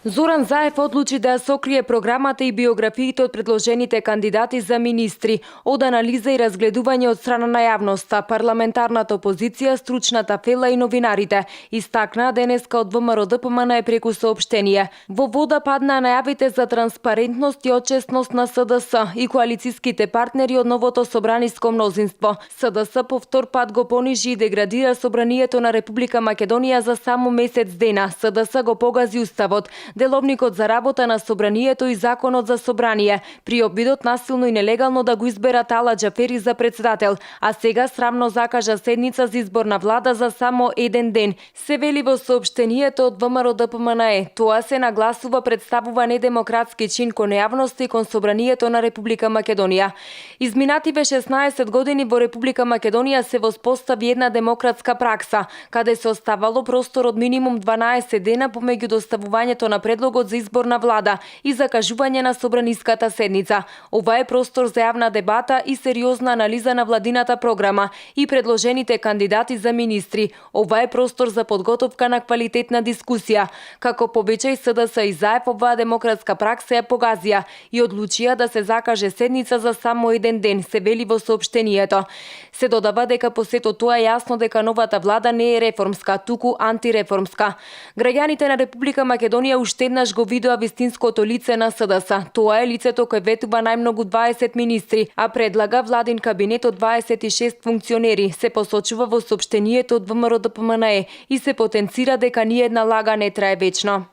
Зоран Заев одлучи да ја сокрие програмата и биографиите од предложените кандидати за министри од анализа и разгледување од страна на јавноста, парламентарната опозиција, стручната фела и новинарите, истакна денеска од ВМРО-ДПМН преку соопштение. Во вода паднаа најавите за транспарентност и отчестност на СДС и коалициските партнери од новото собраниско мнозинство. СДС по втор пат го понижи и деградира собранието на Република Македонија за само месец дена. СДС го погази уставот, деловникот за работа на собранието и законот за собрание, при обидот насилно и нелегално да го изберат Ала Џафери за председател, а сега срамно закажа седница за избор на влада за само еден ден. Се вели во соопштението од ВМРО-ДПМН. Тоа се нагласува представува недемократски чин кон јавноста и кон собранието на Република Македонија. Изминативе 16 години во Република Македонија се воспостави една демократска пракса, каде се оставало простор од минимум 12 дена помеѓу доставувањето на предлогот за избор на влада и закажување на собраниската седница. Ова е простор за јавна дебата и сериозна анализа на владината програма и предложените кандидати за министри. Ова е простор за подготовка на квалитетна дискусија. Како повеќе СДС и Заев оваа демократска пракса ја погазија и одлучија да се закаже седница за само еден ден, се вели во соопштението. Се додава дека по сето тоа е јасно дека новата влада не е реформска, туку антиреформска. Граѓаните на Република Македонија уште еднаш го видоа вистинското лице на СДС. Тоа е лицето кој ветува најмногу 20 министри, а предлага владин кабинет од 26 функционери, се посочува во соопштението од ВМРО-ДПМН и се потенцира дека ниедна лага не трае вечно.